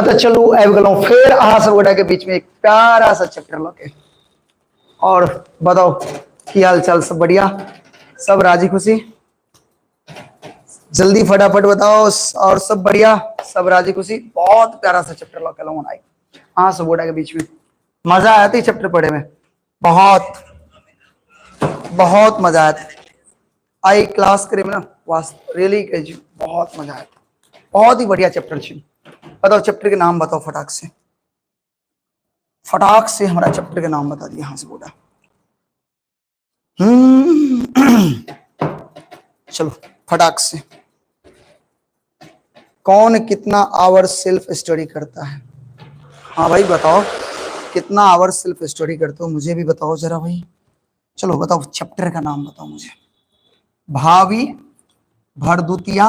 हाँ तो चलो आबि गेलहुँ फिर अहाँ सब गोटा के बीच में एक प्यारा सा चैप्टर लगे। और बताओ की हाल चाल, सब बढ़िया, सब राजी खुशी, जल्दी फटाफट बताओ। और सब बढ़िया, सब राजी खुशी। बहुत प्यारा सा चैप्टर लग गेलहुँ आई अहाँ सब गोटा के बीच में। मजा आया था चैप्टर पढ़े में, बहुत बहुत मजा आया था। आई क्लास करे में ना रियली बहुत मजा आया था, बहुत ही बढ़िया चैप्टर थी। बताओ चैप्टर के नाम बताओ फटाक से, फटाक से हमारा चैप्टर के नाम बता दिया। हाँ से बोला चलो फटाक से। कौन कितना आवर सेल्फ स्टडी करता है? हाँ भाई बताओ कितना आवर सेल्फ स्टडी करते हो, मुझे भी बताओ जरा भाई। चलो बताओ चैप्टर का नाम बताओ मुझे। भावी भरदुतिया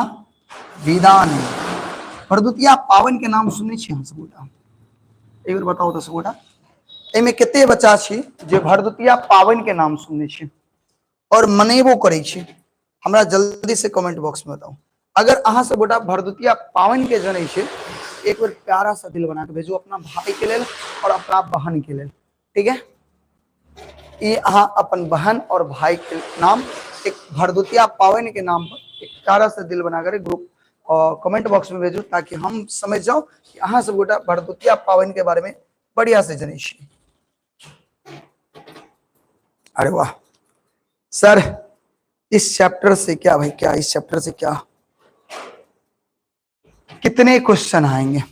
विधान। भरदुतिया पावन के नाम सुनने छी हम सब गोटा? एक बार बताओ तो सब गोटा, एमे कते बच्चा छी जे भरदुतिया पावन के नाम सुनने छी और मनेबो करे छी? हमरा जल्दी से कमेंट बॉक्स में बताओ। अगर अहाँ सब गोटा भरदुतिया पावन के जनै छी, एक बार प्यारा सा दिल बना के भेजो अपना भाई के लेल और अपना बहन के लेल, ठीक है? ये अहाँ अपन बहन और भाई के नाम एक भरदुतिया पावन के नाम पर एक प्यारा सा दिल बनाकर ग्रुप और कमेंट बॉक्स में भेजो, ताकि हम समझ जाओ कि अहाँ सब गोटा भरदुतिया पावन के बारे में बढ़िया से जनै छी। अरे वाह सर, इस चैप्टर से क्या भाई, क्या इस चैप्टर से क्या कितने क्वेश्चन आएंगे?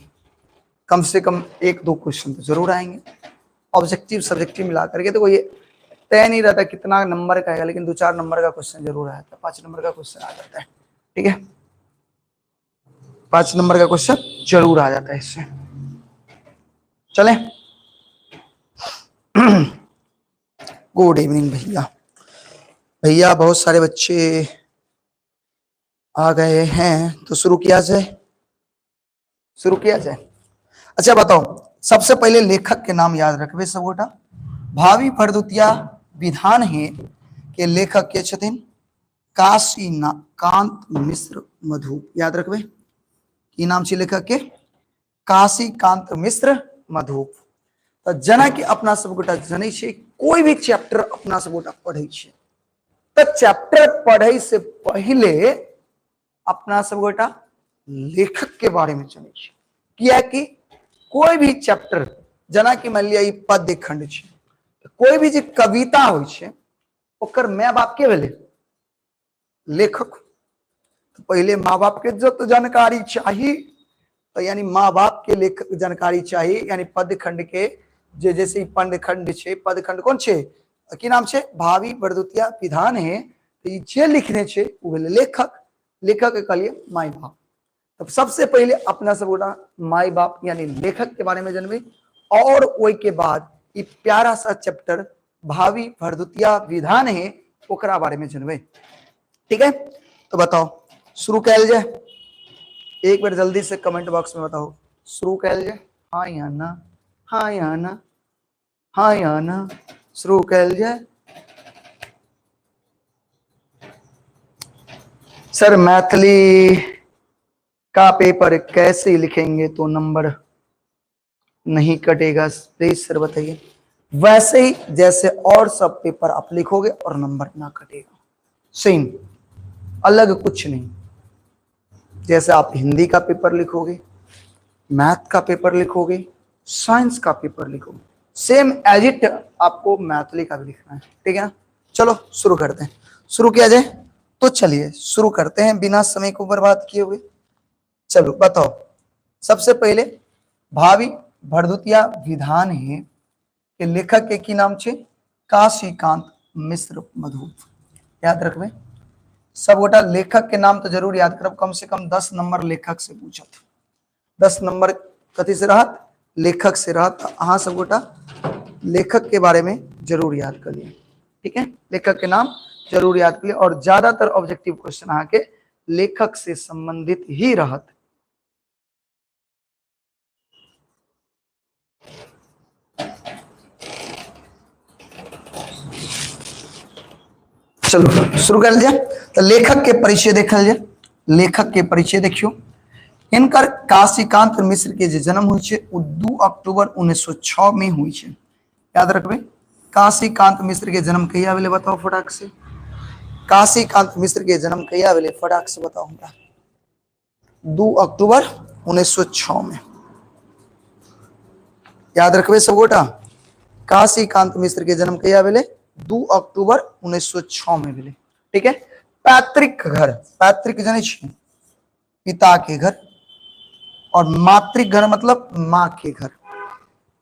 कम से कम एक दो क्वेश्चन तो जरूर आएंगे, ऑब्जेक्टिव सब्जेक्टिव मिला करके। तो ये तय नहीं रहता कितना नंबर का है, लेकिन 2-4 नंबर का क्वेश्चन जरूर आता है, 5 नंबर का क्वेश्चन आ जाता है, ठीक है? 5 नंबर का क्वेश्चन जरूर आ जाता है इससे। चले गुड इवनिंग भैया। भैया बहुत सारे बच्चे आ गए हैं, तो शुरू किया जाए, शुरू किया जाए। अच्छा बताओ, सबसे पहले लेखक के नाम याद रखबे सब गोटा। भावी भरदुतिया विधान है के लेखक के छथिन काशीकांत मिश्र मधु। याद रखबे की नाम छै लेखक के? काशीकांत मिश्र मधु। तो जना कि अपना सब गोटा जनै छै, कोई भी चैप्टर अपना सब गोटा पढ़े छै तो चैप्टर पढ़े से पहले अपना सब गोटा लेखक के बारे में जानै छै। किया कि कोई भी चैप्टर जना कि मान लिया पद्य खंड छै, कोई भी जो कविता हो ओकर माय बाप के भेले? लेखक। तो पहले माँ बाप के जो तो जानकारी चाहिए, तो यानी माँ बाप के लेखक जानकारी चाहिए। यानी पद्य खंड के जैसे पद खंड छे, पद खंड कौन छे की नाम छे? भावी भरदुतिया विधान है, तो जे लिखने छे वो भेले लेखक। लेखक के कहलिए माई बाप। तब सबसे पहले अपना सब गोटा माई बाप यानी लेखक के बारे में जानबे, और ओई के बाद ये प्यारा सा चैप्टर भावी भरदुतिया विधान है ओकरा बारे में जानबे, ठीक है? तो बताओ शुरू कैल जाए। एक बार जल्दी से कमेंट बॉक्स में बताओ शुरू कैल जाए। हाँ या ना, हाँ या ना, हाँ या ना, शुरू कैल जाए। सर मैथिली का पेपर कैसे लिखेंगे तो नंबर नहीं कटेगा? प्लीज सर बताइए। वैसे ही जैसे और सब पेपर आप लिखोगे और नंबर ना कटेगा, सेम, अलग कुछ नहीं। जैसे आप हिंदी का पेपर लिखोगे, मैथ का पेपर लिखोगे, साइंस का पेपर लिखोगे, सेम एज इट आपको मैथिली का भी लिखना है, ठीक है ना? चलो शुरू करते हैं। शुरू किया जाए तो चलिए शुरू करते हैं बिना समय को बर्बाद किए हुए। चलो बताओ सबसे पहले भावी भरदुतिया विधान है के लेखक के की नाम छे? काशीकांत मिश्र मधु। याद रखबे सब गोटा, लेखक के नाम तो जरूर याद करब। कम से कम 10 नंबर लेखक से पूछत, 10 नंबर कथी से रहत? लेखक से रहत। अहाँ सब गोटा लेखक के बारे में जरूर याद कर लिए, ठीक है? लेखक के नाम जरूर याद कर लिए, और ज्यादातर ऑब्जेक्टिव क्वेश्चन अहाँ के लेखक से संबंधित ही रहत। चलो शुरू कर जाए। तो लेखक के परिचय देखल जाए। लेखक के परिचय देखियो, हिनकर काशीकांत मिश्र के जे जन्म हुई छे वो 2 अक्टूबर 1906 में हुई छे। याद रखबे काशीकांत मिश्र के जन्म कहिया भेले बताओ फटाक से। काशीकांत मिश्र के जन्म कहिया भेले फटाक से बताओ हमरा। 2 अक्टूबर 1906 में। याद रखबे सब गोटा काशीकांत मिश्र के जन्म कहिया भेले 2 अक्टूबर 1906 में भेले। ठीक है। पैतृक घर, पैतृक जाने छी पिता के घर, और मातृक घर मतलब माँ के घर।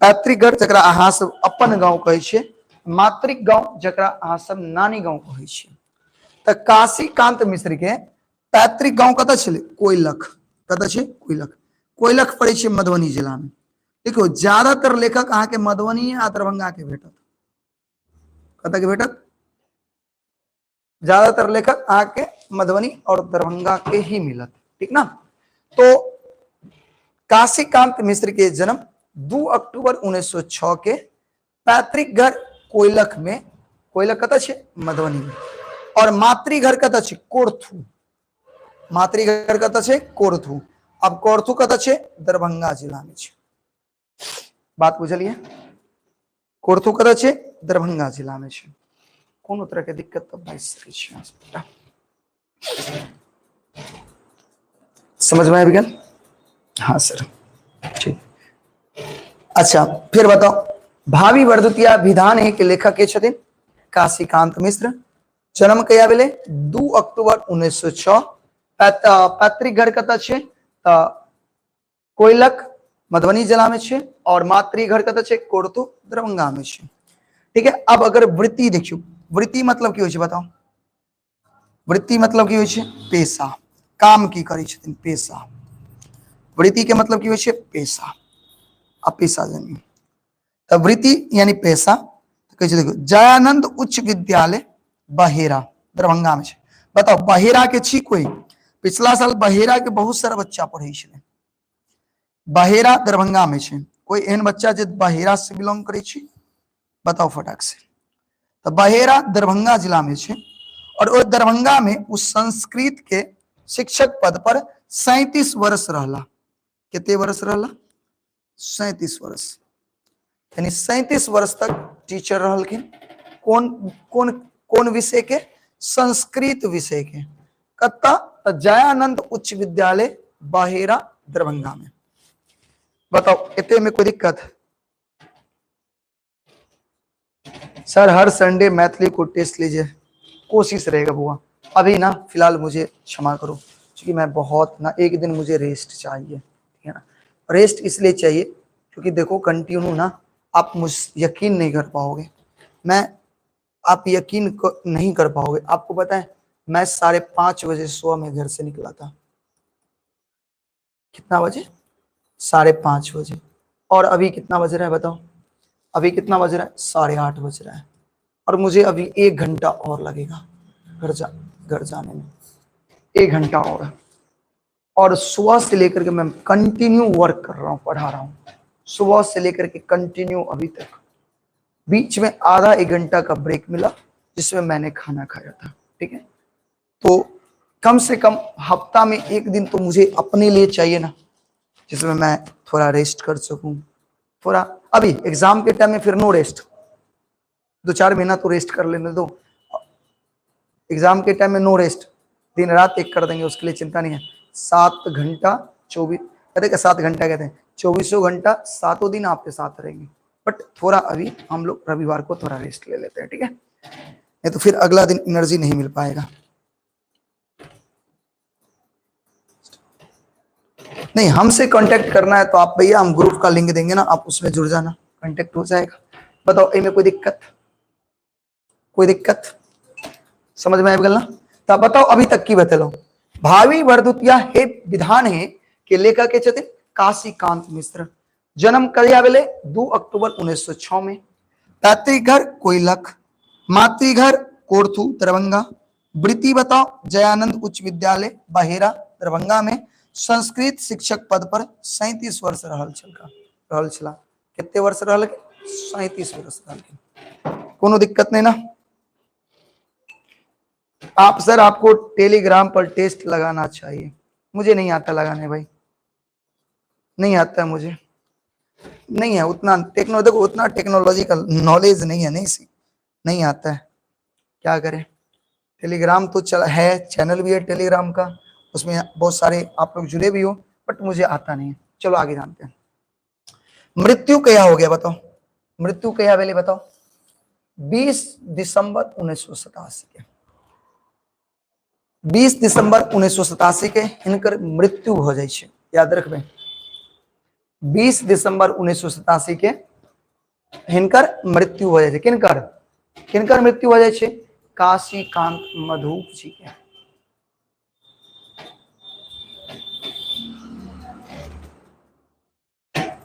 पैतृक घर जकरा अहाँ सब अपन गांव कहै छियै, मातृक गांव जकरा अहाँ सब नानी गांव कहै छियै। त काशीकांत मिश्र के पैतृक गांव कतऽ छलै कोइलख। कतऽ छै कोइलख। कोइलख पड़ै छै मधुबनी जिला में। देखो ज्यादातर लेखक अहाँ के मधुबनी आ दरभंगा के भेटत। कतऽ के भेटत ज्यादातर लेखक अहाँ के मधुबनी और दरभंगा के ही मिलत। ठीक ना। तो काशीकांत मिश्र के जन्म 2 अक्टूबर 1906 के पैतृक घर कोइलख में, कोइलख कतऽ छै मधुबनी में, और मातृघर कतऽ छै कोरथू। मातृघर कतऽ छै कोरथू। अब कोरथू कतऽ छै दरभंगा जिला में छै। बात बुझलिए। कोरथू कतऽ छै दरभंगा जिला में छै। कोनो तरह के दिक्कत तो बाइस सकै छै। समझ में आबि गेल। हाँ सर ठीक। अच्छा फिर बताओ भावी वर्धुतिया विधान है के लेखक के छथिन काशीकांत मिश्र। जन्म कहिया भेले 2 अक्टूबर 1906। पैतृक घर कतऽ छै कोइलख मधुबनी जिला में छै, और मातृघर कतऽ छै कोरथू दरभंगा में छै। ठीक है। अब अगर वृत्ति देखियो, वृत्ति मतलब की होइ छै बताओ। वृत्ति मतलब की होइ छै पेशा, काम की करै छथिन पेशा। वृत्ति के मतलब की होइ छै पेशा आ पेशा जन्य। तब वृत्ति यानी पेशा कहै छै। देखो जयानंद उच्च विद्यालय बहेरा दरभंगा में छै। बताओ बहेरा के छी कोई। पिछला साल बहेरा के बहुत सारा बच्चा पढ़े छले। बहेरा दरभंगा में छै। कोई एहन बच्चा जे बहेरा से बिलोंग करे छी बताओ फटाक से। तो बहेरा दरभंगा जिला में छै, और वो दरभंगा में उस संस्कृत के शिक्षक पद पर 37 वर्ष रहला। कितने वर्ष रहला 37 वर्ष, यानी 37 वर्ष तक टीचर रहलखिन। कौन कौन कौन विषय के संस्कृत विषय के। कत्ता जयानंद उच्च विद्यालय बहेरा दरभंगा में। बताओ इतने में कोई दिक्कत। सर हर संडे मैथिली को टेस्ट लीजिए, कोशिश रहेगा बुआ। अभी ना फिलहाल मुझे क्षमा करो क्योंकि मैं बहुत ना एक दिन मुझे रेस्ट चाहिए। ठीक है ना। रेस्ट इसलिए चाहिए क्योंकि देखो कंटिन्यू ना आप मुझ यकीन नहीं कर पाओगे। आप यकीन नहीं कर पाओगे। आपको पता है मैं 5:30 बजे सुबह में घर से निकला था। कितना बजे 5:30 बजे। और अभी कितना बज रहा है बताओ। अभी कितना बज रहा है 8:30 बज रहा है। और मुझे अभी 1 घंटा और लगेगा घर जाने में। 1 घंटा और सुबह से लेकर के मैं कंटिन्यू वर्क कर रहा हूँ, पढ़ा रहा हूँ सुबह से लेकर के कंटिन्यू अभी तक। बीच में आधा 1 घंटा का ब्रेक मिला जिसमें मैंने खाना खाया था। ठीक है। तो कम से कम हफ्ता में 1 दिन तो मुझे अपने लिए चाहिए ना, जिसमें मैं थोड़ा रेस्ट कर सकूं। थोड़ा अभी एग्जाम के टाइम में फिर नो रेस्ट, 2-4 महीना तो रेस्ट कर लेने दो। एग्जाम के टाइम में नो रेस्ट, दिन रात एक कर देंगे, उसके लिए चिंता नहीं है। 7 घंटा 24 कहते 7 घंटा कहते हैं 24 घंटा 7 दिन आपके साथ रहेंगे। बट थोड़ा अभी हम लोग रविवार को थोड़ा रेस्ट ले लेते हैं। ठीक है। नहीं तो फिर अगला दिन एनर्जी नहीं मिल पाएगा। नहीं हमसे कांटेक्ट करना है तो आप भैया हम ग्रुप का लिंक देंगे ना, आप उसमें जुड़ जाना, कांटेक्ट हो जाएगा। बताओ इनमें कोई दिक्कत समझ में आए गल ना। तो बताओ अभी तक की बतलो। भावी वर्धुतिया हे विधान है के लेखक के छथिन काशीकांत मिश्र। जन्म कहिया भेले 2 अक्टूबर 1906 में। पैतृक घर कोइलख, मातृघर कोरथू दरभंगा। वृत्ति बताओ जयानंद उच्च विद्यालय बहेरा दरभंगा में संस्कृत शिक्षक पद पर 37 वर्ष रहल छला। कितने वर्ष रहल 37 वर्ष रहल। कोनो दिक्कत नहीं ना। आप सर आपको टेलीग्राम पर टेस्ट लगाना चाहिए, मुझे नहीं आता लगाने भाई। नहीं आता है मुझे, नहीं है उतना देखो उतना टेक्नोलॉजिकल नॉलेज नहीं है, नहीं आता है, क्या करें। टेलीग्राम तो चल है, चैनल भी है टेलीग्राम का, उसमें बहुत सारे आप लोग जुड़े भी हो, बट मुझे आता नहीं है। चलो आगे जानते हैं। मृत्यु क्या हो गया बताओ, मृत्यु क्या पहले बताओ। 20 दिसंबर 1987 के, 20 दिसंबर 1987 के हिनकर मृत्यु हो जाए छे, याद रखबे। 20 दिसंबर 1987 के हिनकर मृत्यु हो जाए छे। किनकर किनकर मृत्यु हो जाए छे? काशीकांत मधुप जी के।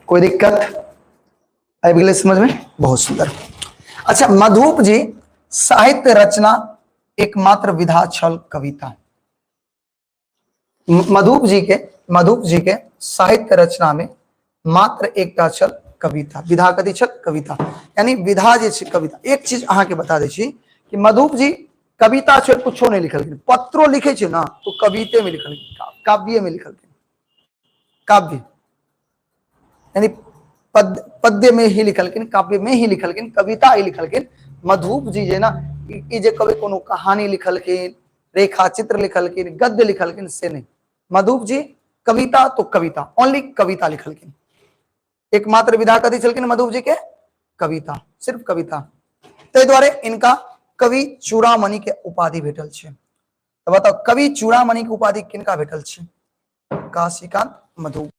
कोई दिक्कत आई समझ में? बहुत सुंदर। अच्छा, मधुप जी साहित्य रचना एकमात्र विधा छल कविता। मधुप जी के साहित्य रचना में मात्र एक छल कविता, विधा कथी छल? कविता। यानी विधा जे छे कविता। एक चीज अहाँ के बता दै छी कि मधुप जी कविता छोड़ कुछो नहीं लिखलखिन, पत्रो लिखे छे ना तो कविते में लिखलखिन, काव्य में लिखलखिन, काव्य यानी पद्य में ही लिखलखिन, काव्य में ही लिखलखिन, कविता ही लिखलखिन। मधुप जी जे ना ई जे कभी कोनो कहानी लिखलखिन, रेखा चित्र लिखलखिन, गद्य लिखलखिन, से नहीं। मधुप जी कविता तो कविता, ओनली कविता लिखलखिन। एकमात्र विधा कथी छलखिन मधुप जी के? कविता, सिर्फ कविता। तै द्वारे इनका कवि चूड़ामणि के उपाधि भेटल छे। तो बताओ कवि चूड़ामणि के उपाधि किनका भेटल छे? काशीकांत मधुप।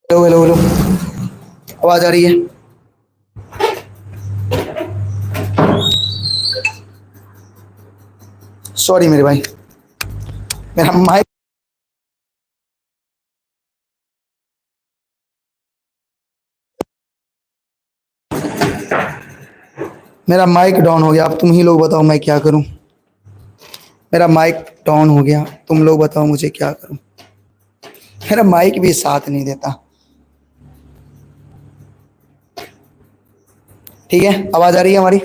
हेलो हेलो हेलो, आवाज आ रही है? सॉरी मेरे भाई, मेरा माइक मेरा माइक डाउन हो गया। अब तुम ही लोग बताओ मैं क्या करूं। मेरा माइक डाउन हो गया, तुम लोग बताओ मुझे क्या करूं। मेरा माइक भी साथ नहीं देता। ठीक है, आवाज आ रही है हमारी?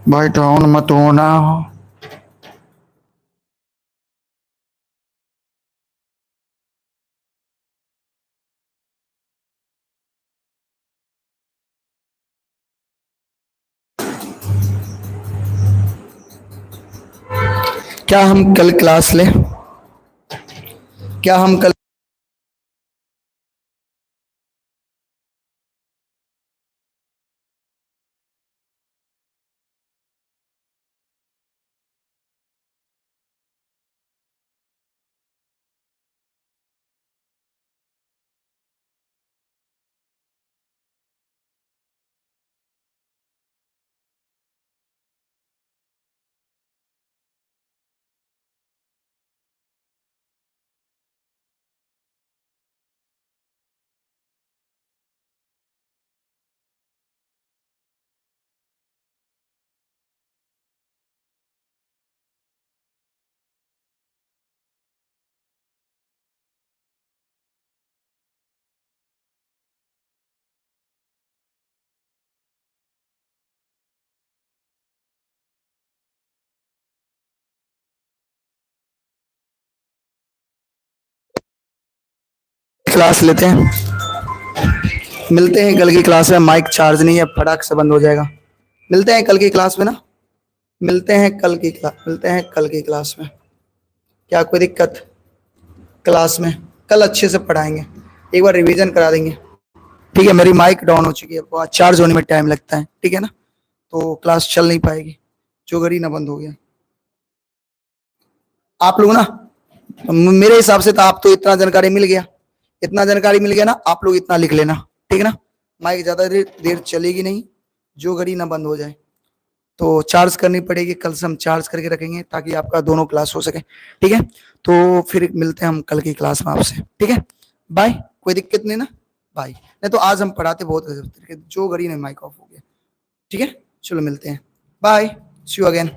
भाई डाउन मत होना। क्या हम कल क्लास लें? क्या हम कल क्लास लेते हैं, मिलते हैं कल की क्लास में। माइक चार्ज नहीं है, फटाक से बंद हो जाएगा। मिलते हैं कल की क्लास में ना, मिलते हैं कल की क्लास, मिलते हैं कल की क्लास में। क्या कोई दिक्कत? क्लास में कल अच्छे से पढ़ाएंगे, एक बार रिवीजन करा देंगे। ठीक है, मेरी माइक डाउन हो चुकी है, वो चार्ज होने में टाइम लगता है, ठीक है ना, तो क्लास चल नहीं पाएगी, जो घड़ी ना बंद हो गया। आप लोग ना, मेरे हिसाब से तो आप तो इतना जानकारी मिल गया, इतना जानकारी मिल गया ना, आप लोग इतना लिख लेना, ठीक है ना। माइक ज्यादा देर चलेगी नहीं, जो घड़ी ना बंद हो जाए। तो चार्ज करनी पड़ेगी, कल से हम चार्ज करके रखेंगे ताकि आपका दोनों क्लास हो सके, ठीक है। तो फिर मिलते हैं हम कल की क्लास में आपसे, ठीक है। बाय, कोई दिक्कत नहीं ना, बाय। नहीं तो आज हम पढ़ाते बहुत तरीके, जो घड़ी ने माइक ऑफ हो गया, ठीक है। चलो मिलते हैं, बाय, सी यू अगेन।